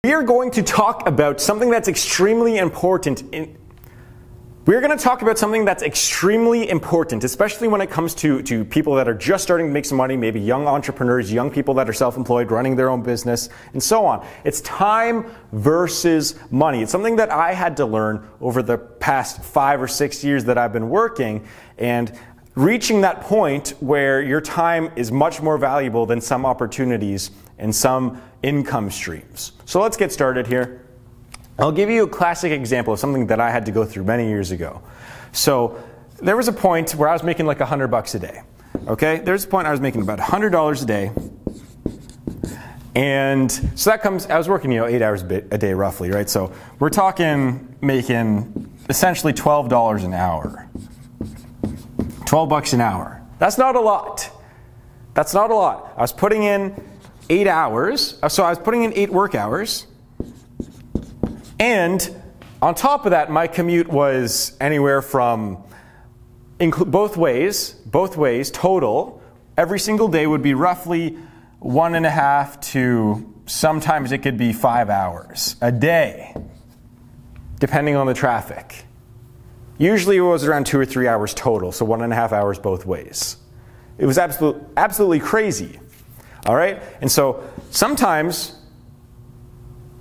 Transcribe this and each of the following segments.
We are going to talk about something that's extremely important. We're going to talk about something that's extremely important, especially when it comes to people that are just starting to make some money, maybe young entrepreneurs, young people that are self-employed, running their own business, and so on. It's time versus money. It's something that I had to learn over the past 5 or 6 years that I've been working, and reaching that point where your time is much more valuable than some opportunities and some income streams. So let's get started here. I'll give you a classic example of something that I had to go through many years ago. So there was a point where I was making like $100 a day. Okay, there's a point I was making about $100 a day. And so that comes, I was working 8 hours a day roughly, right? So we're talking making essentially $12 an hour. $12 an hour. That's not a lot. That's not a lot. I was putting in 8 hours, so I was putting in 8 work hours. And on top of that, my commute was anywhere from, both ways, total, every single day would be roughly 1.5 to sometimes it could be 5 hours a day, depending on the traffic. Usually it was around 2 or 3 hours total, so 1.5 hours both ways. It was absolutely crazy, all right? And so sometimes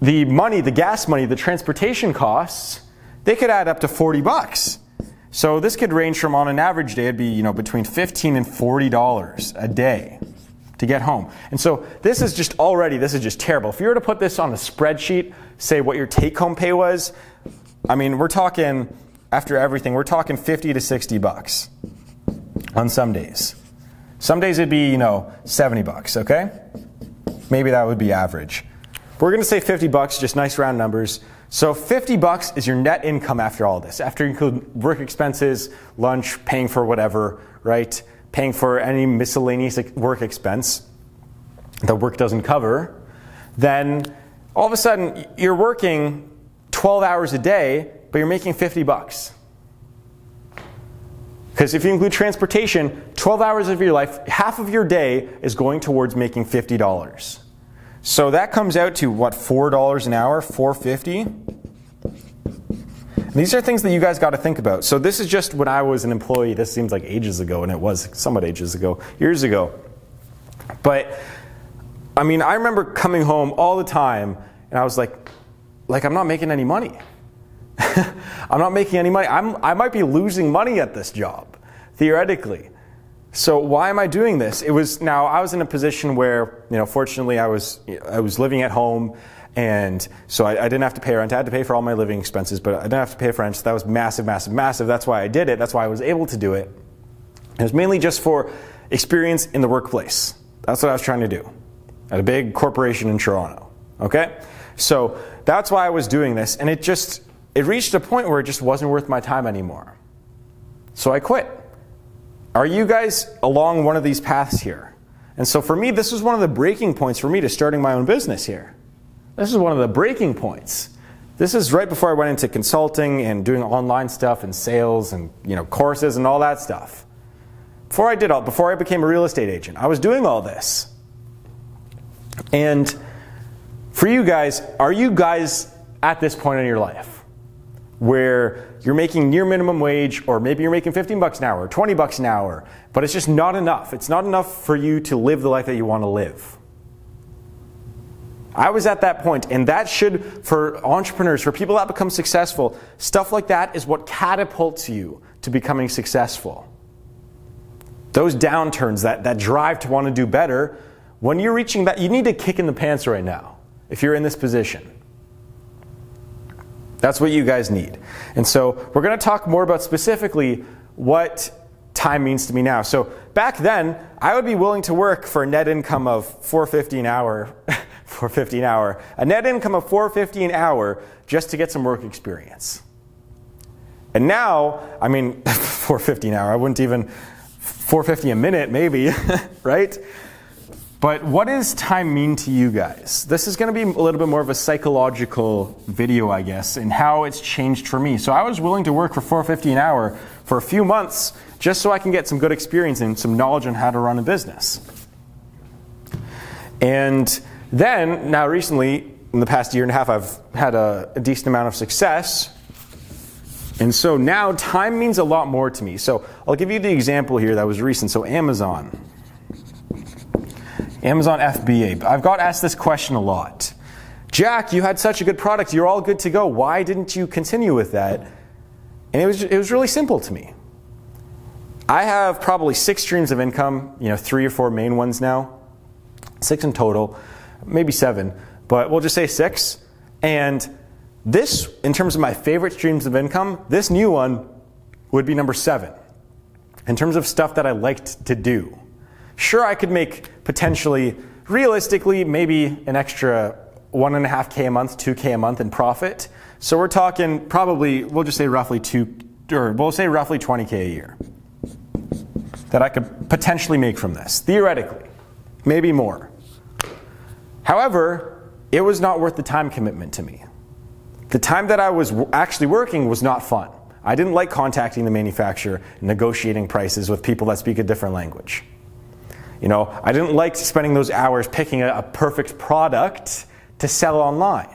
the money, the gas money, the transportation costs, they could add up to $40. So this could range from, on an average day, it'd be between $15 and $40 a day to get home. And so this is just terrible. If you were to put this on a spreadsheet, say what your take-home pay was, I mean, we're talking, after everything, we're talking $50 to $60 on some days. Some days it'd be, $70, okay? Maybe that would be average. We're going to say $50, just nice round numbers. So $50 is your net income after all this, after you include work expenses, lunch, paying for whatever, right? Paying for any miscellaneous work expense that work doesn't cover. Then all of a sudden you're working 12 hours a day, but you're making $50. Because if you include transportation, 12 hours of your life, half of your day is going towards making $50. So that comes out to what, $4 an hour, $4.50? These are things that you guys got to think about. So this is just when I was an employee. This seems like ages ago, and it was somewhat ages ago, years ago. But I mean, I remember coming home all the time, and I was like I'm not making any money. I'm not making any money. I might be losing money at this job, theoretically. So why am I doing this? I was in a position where, fortunately I was living at home, and so I didn't have to pay rent. I had to pay for all my living expenses, but I didn't have to pay for rent. So that was massive, massive, massive. That's why I did it. That's why I was able to do it. It was mainly just for experience in the workplace. That's what I was trying to do at a big corporation in Toronto. Okay? So that's why I was doing this, and it reached a point where it just wasn't worth my time anymore. So I quit. Are you guys along one of these paths here? And so for me, this was one of the breaking points for me to starting my own business here. This is one of the breaking points. This is right before I went into consulting and doing online stuff and sales and courses and all that stuff. Before I became a real estate agent, I was doing all this. And for you guys, are you guys at this point in your life where you're making near minimum wage, or maybe you're making $15 an hour or $20 an hour, but it's just not enough. It's not enough for you to live the life that you want to live. I was at that point, and that should, for entrepreneurs, for people that become successful, stuff like that is what catapults you to becoming successful. Those downturns, that drive to want to do better, when you're reaching that, you need a kick in the pants right now if you're in this position. That's what you guys need. And so we're going to talk more about specifically what time means to me now. So back then, I would be willing to work for a net income of $4.50 an hour, $4.50 an hour, a net income of $4.50 an hour just to get some work experience. And now, I mean, $4.50 an hour, I wouldn't even, $4.50 a minute maybe, right? But what does time mean to you guys? This is going to be a little bit more of a psychological video, I guess, and how it's changed for me. So I was willing to work for $4.50 an hour for a few months just so I can get some good experience and some knowledge on how to run a business. And then, now recently, in the past year and a half, I've had a decent amount of success. And so now time means a lot more to me. So I'll give you the example here that was recent. So Amazon FBA. I've got asked this question a lot. Jack, you had such a good product. You're all good to go. Why didn't you continue with that? And it was really simple to me. I have probably 6 streams of income, 3 or 4 main ones now. 6 in total, maybe 7, but we'll just say 6. And this, in terms of my favorite streams of income, this new one would be number 7. In terms of stuff that I liked to do. Sure, I could make potentially, realistically, maybe an extra 1.5K a month, 2K a month in profit. So we're talking probably, we'll just say roughly 20K a year that I could potentially make from this, theoretically, maybe more. However, it was not worth the time commitment to me. The time that I was actually working was not fun. I didn't like contacting the manufacturer and negotiating prices with people that speak a different language. I didn't like spending those hours picking a perfect product to sell online.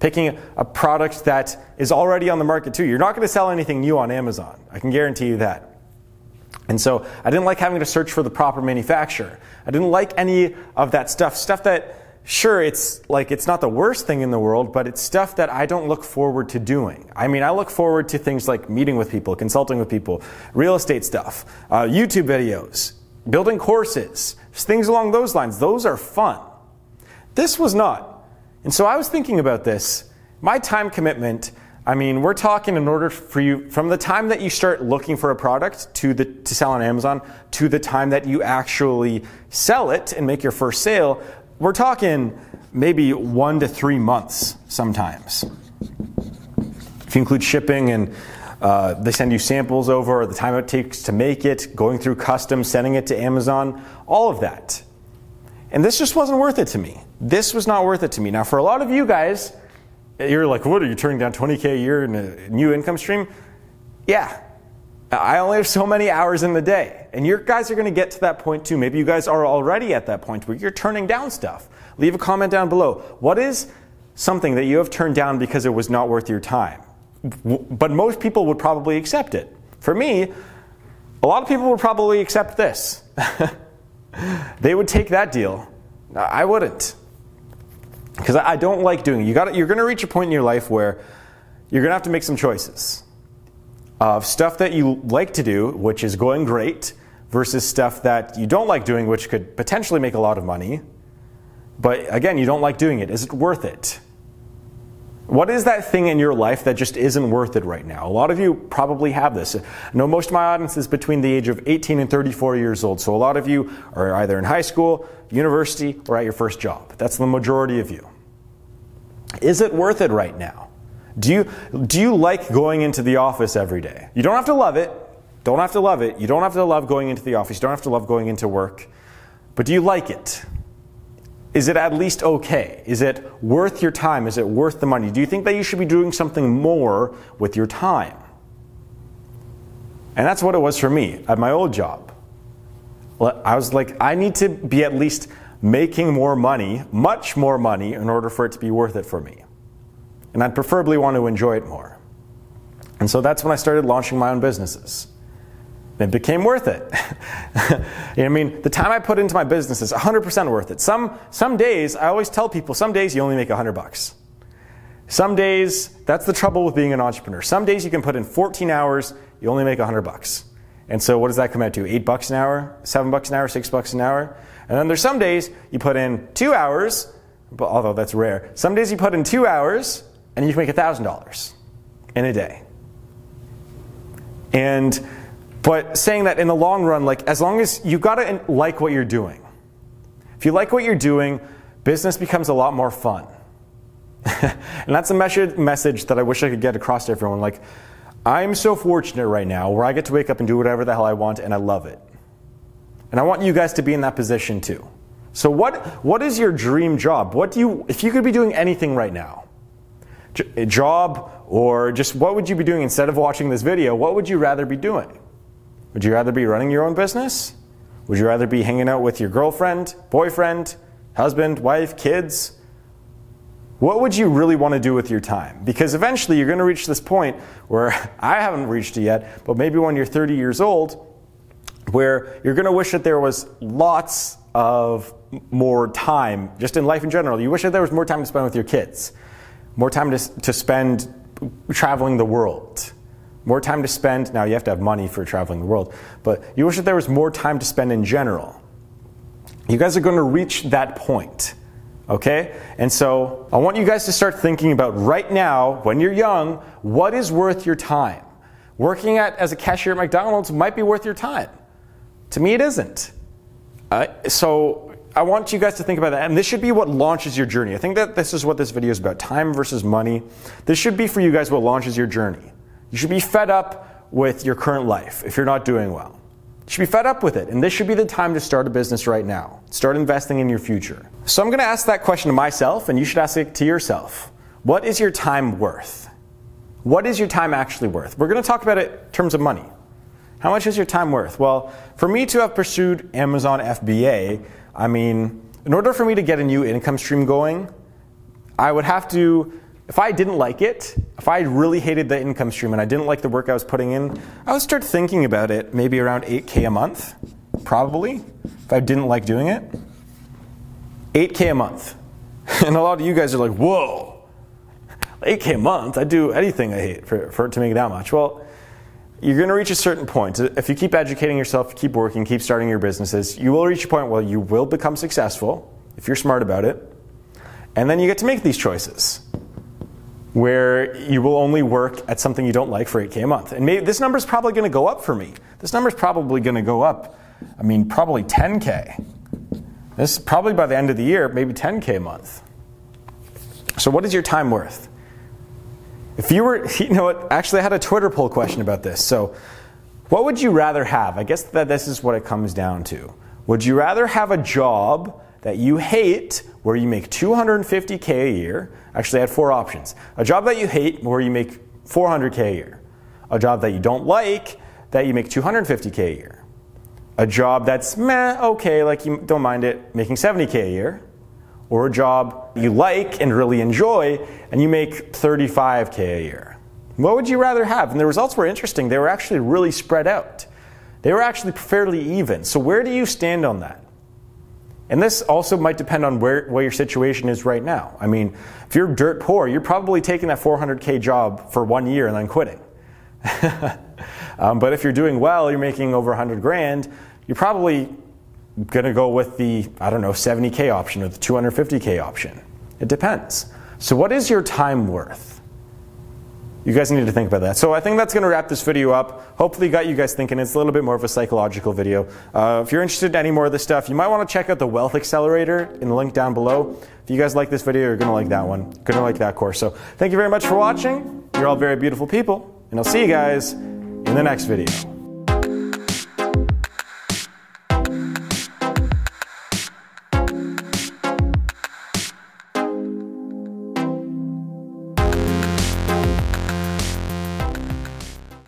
Picking a product that is already on the market too. You're not going to sell anything new on Amazon. I can guarantee you that. And so I didn't like having to search for the proper manufacturer. I didn't like any of that stuff. Stuff that, sure, it's not the worst thing in the world, but it's stuff that I don't look forward to doing. I mean, I look forward to things like meeting with people, consulting with people, real estate stuff, YouTube videos, building courses, things along those lines. Those are fun. This was not. And so I was thinking about this. My time commitment, I mean, we're talking in order for you, from the time that you start looking for a product to sell on Amazon, to the time that you actually sell it and make your first sale, we're talking maybe 1 to 3 months sometimes. If you include shipping and they send you samples over, or the time it takes to make it, going through customs, sending it to Amazon, all of that. And this just wasn't worth it to me. This was not worth it to me. Now, for a lot of you guys, you're like, what, are you turning down 20K a year in a new income stream? Yeah. I only have so many hours in the day. And you guys are going to get to that point too. Maybe you guys are already at that point where you're turning down stuff. Leave a comment down below. What is something that you have turned down because it was not worth your time? But most people would probably accept it. For me, a lot of people would probably accept this. They would take that deal. I wouldn't. Because I don't like doing it. You're going to reach a point in your life where you're going to have to make some choices of stuff that you like to do, which is going great, versus stuff that you don't like doing, which could potentially make a lot of money. But again, you don't like doing it. Is it worth it? What is that thing in your life that just isn't worth it right now? A lot of you probably have this. I know most of my audience is between the age of 18 and 34 years old. So a lot of you are either in high school, university, or at your first job. That's the majority of you. Is it worth it right now? Do you like going into the office every day? You don't have to love it. Don't have to love it. You don't have to love going into the office. You don't have to love going into work. But do you like it? Is it at least okay? Is it worth your time? Is it worth the money? Do you think that you should be doing something more with your time? And that's what it was for me at my old job. I was like, I need to be at least making more money, much more money, in order for it to be worth it for me. And I'd preferably want to enjoy it more. And so that's when I started launching my own businesses. It became worth it. I mean, the time I put into my business is 100% worth it. Some days, I always tell people, some days you only make $100. Some days, that's the trouble with being an entrepreneur. Some days you can put in 14 hours, you only make $100. And so what does that come out to? $8 an hour, $7 an hour, $6 an hour? And then there's some days you put in 2 hours, although that's rare. Some days you put in 2 hours and you can make $1,000 in a day. But saying that in the long run, like, as long as you gotta like what you're doing. If you like what you're doing, business becomes a lot more fun. And that's a message that I wish I could get across to everyone. Like, I'm so fortunate right now where I get to wake up and do whatever the hell I want, and I love it. And I want you guys to be in that position too. So what is your dream job? If you could be doing anything right now, a job, or just what would you be doing instead of watching this video? What would you rather be doing? Would you rather be running your own business? Would you rather be hanging out with your girlfriend, boyfriend, husband, wife, kids? What would you really want to do with your time? Because eventually you're going to reach this point where I haven't reached it yet, but maybe when you're 30 years old, where you're going to wish that there was lots of more time, just in life in general. You wish that there was more time to spend with your kids, more time to spend traveling the world, more time to spend, now you have to have money for traveling the world, but you wish that there was more time to spend in general. You guys are going to reach that point. Okay? And so I want you guys to start thinking about right now, when you're young, what is worth your time? Working as a cashier at McDonald's might be worth your time. To me, it isn't. So I want you guys to think about that. And this should be what launches your journey. I think that this is what this video is about, time versus money. This should be for you guys what launches your journey. You should be fed up with your current life if you're not doing well. You should be fed up with it, and this should be the time to start a business right now. Start investing in your future. So I'm going to ask that question to myself, and you should ask it to yourself. What is your time worth? What is your time actually worth? We're going to talk about it in terms of money. How much is your time worth? Well, for me to have pursued Amazon FBA, I mean, in order for me to get a new income stream going, I would have to, if I didn't like it, if I really hated the income stream and I didn't like the work I was putting in, I would start thinking about it maybe around $8K a month, probably, if I didn't like doing it. $8K a month. And a lot of you guys are like, whoa, $8K a month? I'd do anything I hate for it to make that much. Well, you're going to reach a certain point. If you keep educating yourself, keep working, keep starting your businesses, you will reach a point where you will become successful, if you're smart about it. And then you get to make these choices, where you will only work at something you don't like for $8K a month. And maybe this number is probably going to go up for me. This number is probably going to go up, I mean, probably 10K. This is probably by the end of the year, maybe 10K a month. So what is your time worth? If you were, you know what, actually I had a Twitter poll question about this. So what would you rather have? I guess that this is what it comes down to. Would you rather have a job that you hate where you make $250K a year? Actually, I had 4 options. A job that you hate where you make $400K a year. A job that you don't like that you make $250K a year. A job that's meh, okay, like you don't mind it, making $70K a year. Or a job you like and really enjoy and you make $35K a year. What would you rather have? And the results were interesting. They were actually really spread out. They were actually fairly even. So where do you stand on that? And this also might depend on where your situation is right now. I mean, if you're dirt poor, you're probably taking that $400K job for 1 year and then quitting. But if you're doing well, you're making over 100 grand, you're probably going to go with the, I don't know, 70K option or the 250K option. It depends. So what is your time worth? You guys need to think about that. So I think that's going to wrap this video up. Hopefully got you guys thinking. It's a little bit more of a psychological video. If you're interested in any more of this stuff, you might want to check out the Wealth Accelerator in the link down below. If you guys like this video, you're going to like that one. You're going to like that course. So thank you very much for watching. You're all very beautiful people. And I'll see you guys in the next video.